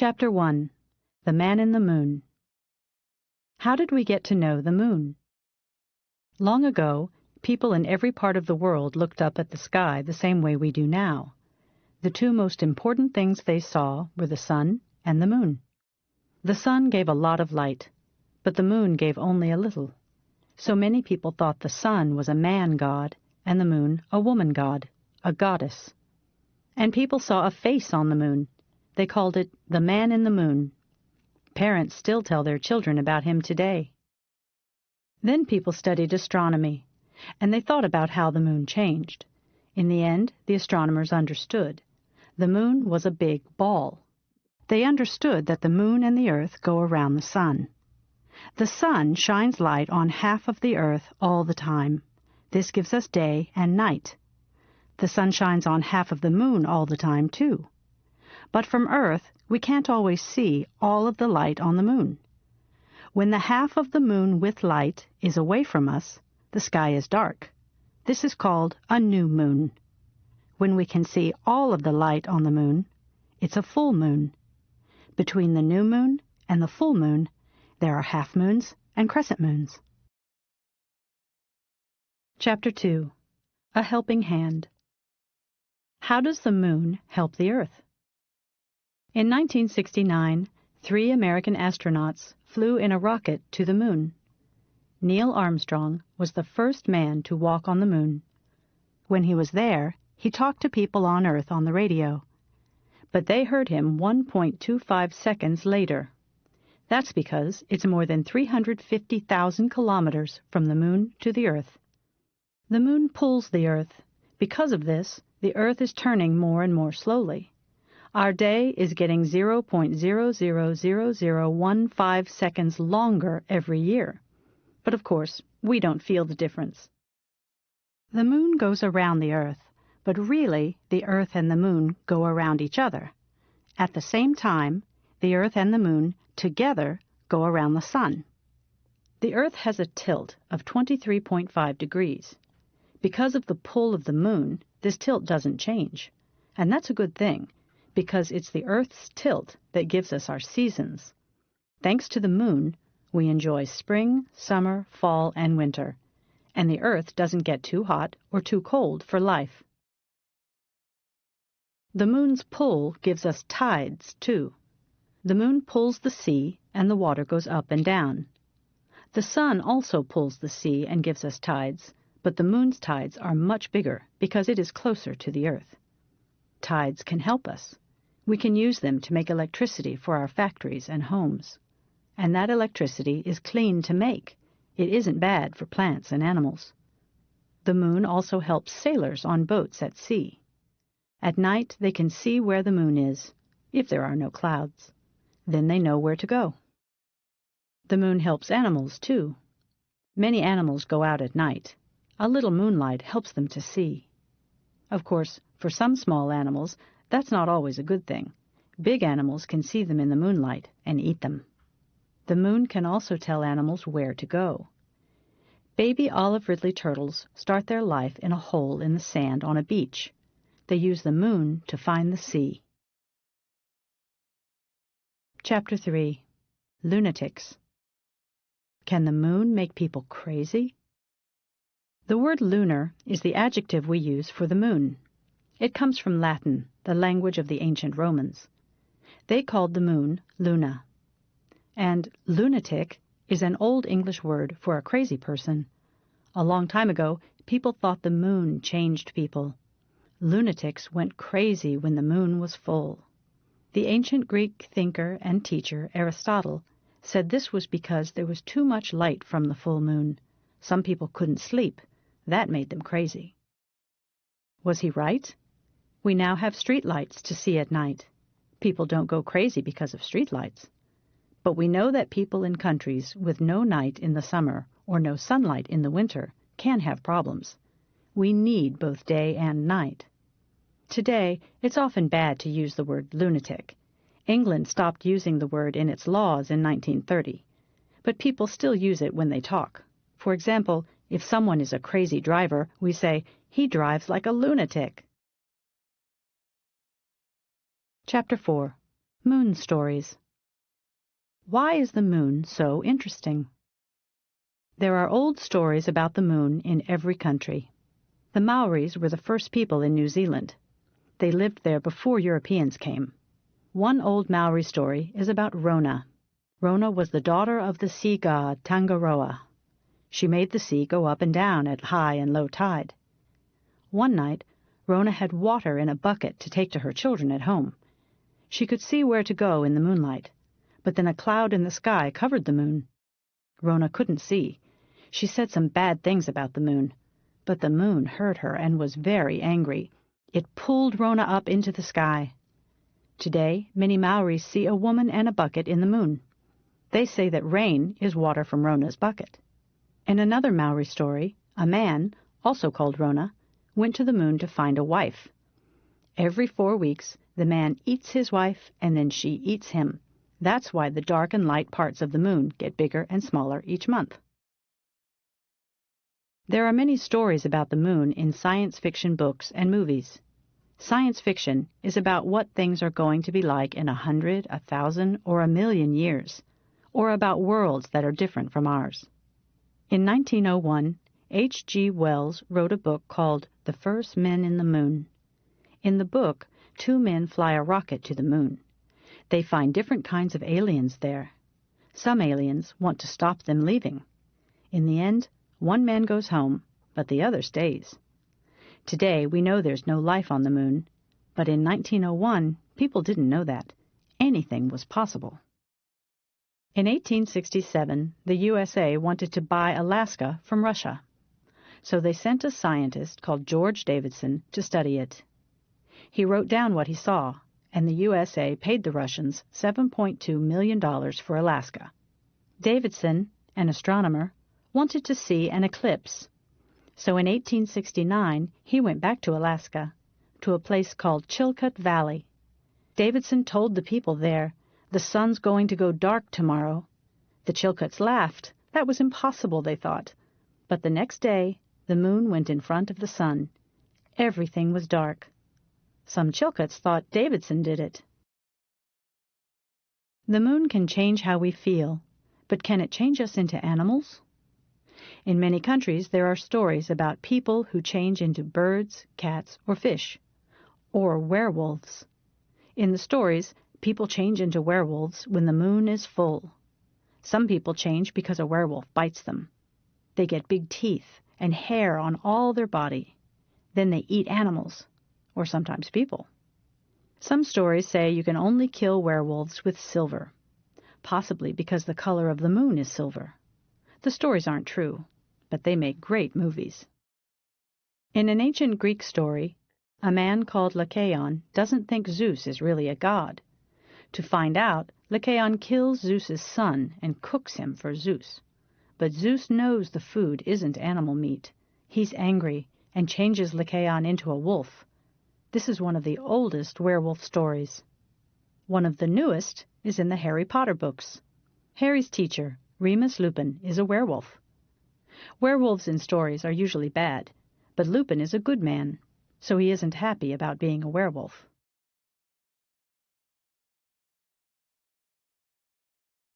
Chapter 1. The Man in the Moon. How did we get to know the moon? Long ago, people in every part of the world looked up at the sky the same way we do now. The two most important things they saw were the sun and the moon. The sun gave a lot of light, but the moon gave only a little. So many people thought the sun was a man god and the moon a woman god, a goddess. And people saw a face on the moon. They called it the Man in the Moon. Parents still tell their children about him today. Then people studied astronomy, and they thought about how the moon changed. In the end, the astronomers understood. The moon was a big ball. They understood that the moon and the earth go around the sun. The sun shines light on half of the earth all the time. This gives us day and night. The sun shines on half of the moon all the time, too. But from Earth, we can't always see all of the light on the moon. When the half of the moon with light is away from us, the sky is dark. This is called a new moon. When we can see all of the light on the moon, it's a full moon. Between the new moon and the full moon, there are half moons and crescent moons. Chapter 2. A Helping Hand. How does the moon help the Earth? In 1969, 3 American astronauts flew in a rocket to the moon. Neil Armstrong was the first man to walk on the moon. When he was there, he talked to people on Earth on the radio. But they heard him 1.25 seconds later. That's because it's more than 350,000 kilometers from the moon to the Earth. The moon pulls the Earth. Because of this, the Earth is turning more and more slowly. Our day is getting 0.000015 seconds longer every year. But of course, we don't feel the difference. The moon goes around the Earth, but really the Earth and the moon go around each other. At the same time, the Earth and the moon together go around the sun. The Earth has a tilt of 23.5 degrees. Because of the pull of the moon, this tilt doesn't change. And that's a good thing, because it's the Earth's tilt that gives us our seasons. Thanks to the moon, we enjoy spring, summer, fall, and winter, and the Earth doesn't get too hot or too cold for life. The moon's pull gives us tides, too. The moon pulls the sea, and the water goes up and down. The sun also pulls the sea and gives us tides, but the moon's tides are much bigger because it is closer to the Earth. Tides can help us. We can use them to make electricity for our factories and homes. And that electricity is clean to make. It isn't bad for plants and animals. The moon also helps sailors on boats at sea. At night, they can see where the moon is, if there are no clouds. Then they know where to go. The moon helps animals, too. Many animals go out at night. A little moonlight helps them to see. Of course, for some small animals, that's not always a good thing. Big animals can see them in the moonlight and eat them. The moon can also tell animals where to go. Baby olive ridley turtles start their life in a hole in the sand on a beach. They use the moon to find the sea. Chapter 3. Lunatics. Can the moon make people crazy? The word lunar is the adjective we use for the moon. It comes from Latin, the language of the ancient Romans. They called the moon Luna. And lunatic is an old English word for a crazy person. A long time ago, people thought the moon changed people. Lunatics went crazy when the moon was full. The ancient Greek thinker and teacher Aristotle said this was because there was too much light from the full moon. Some people couldn't sleep. That made them crazy. Was he right? We now have street lights to see at night. People don't go crazy because of street lights. But we know that people in countries with no night in the summer or no sunlight in the winter can have problems. We need both day and night. Today, it's often bad to use the word lunatic. England stopped using the word in its laws in 1930, but people still use it when they talk. For example, if someone is a crazy driver, we say, "He drives like a lunatic." Chapter 4. Moon stories. Why is the moon so interesting? There are old stories about the moon in every country. The Maoris were the first people in New Zealand. They lived there before Europeans came. One old Maori story is about Rona. Rona was the daughter of the sea god Tangaroa. She made the sea go up and down at high and low tide. One night, Rona had water in a bucket to take to her children at home. She could see where to go in the moonlight, but then a cloud in the sky covered the moon. Rona couldn't see. She said some bad things about the moon, but the moon heard her and was very angry. It pulled Rona up into the sky. Today, many Maoris see a woman and a bucket in the moon. They say that rain is water from Rona's bucket. In another Maori story, a man, also called Rona, went to the moon to find a wife. Every 4 weeks, the man eats his wife and then she eats him. That's why the dark and light parts of the moon get bigger and smaller each month. There are many stories about the moon in science fiction books and movies. Science fiction is about what things are going to be like in 100, 1,000, or 1,000,000 years, or about worlds that are different from ours. In 1901, H.G. Wells wrote a book called The First Men in the Moon. In the book, 2 men fly a rocket to the moon. They find different kinds of aliens there. Some aliens want to stop them leaving. In the end, one man goes home, but the other stays. Today, we know there's no life on the moon, but in 1901, people didn't know that. Anything was possible. In 1867, the USA wanted to buy Alaska from Russia. So they sent a scientist called George Davidson to study it. He wrote down what he saw, and the USA paid the Russians $7.2 million for Alaska. Davidson, an astronomer, wanted to see an eclipse. So in 1869, he went back to Alaska, to a place called Chilkoot Valley. Davidson told the people there, "The sun's going to go dark tomorrow." The Chilkoots laughed. That was impossible, they thought. But the next day, the moon went in front of the sun. Everything was dark. Some Chilkoots thought Davidson did it. The moon can change how we feel, but can it change us into animals? In many countries, there are stories about people who change into birds, cats, or fish, or werewolves. In the stories, people change into werewolves when the moon is full. Some people change because a werewolf bites them. They get big teeth and hair on all their body. Then they eat animals, or sometimes people. Some stories say you can only kill werewolves with silver, possibly because the color of the moon is silver. The stories aren't true, but they make great movies. In an ancient Greek story, a man called Lycaon doesn't think Zeus is really a god. To find out, Lycaon kills Zeus's son and cooks him for Zeus. But Zeus knows the food isn't animal meat. He's angry and changes Lycaon into a wolf. This is one of the oldest werewolf stories. One of the newest is in the Harry Potter books. Harry's teacher, Remus Lupin, is a werewolf. Werewolves in stories are usually bad, but Lupin is a good man, so he isn't happy about being a werewolf.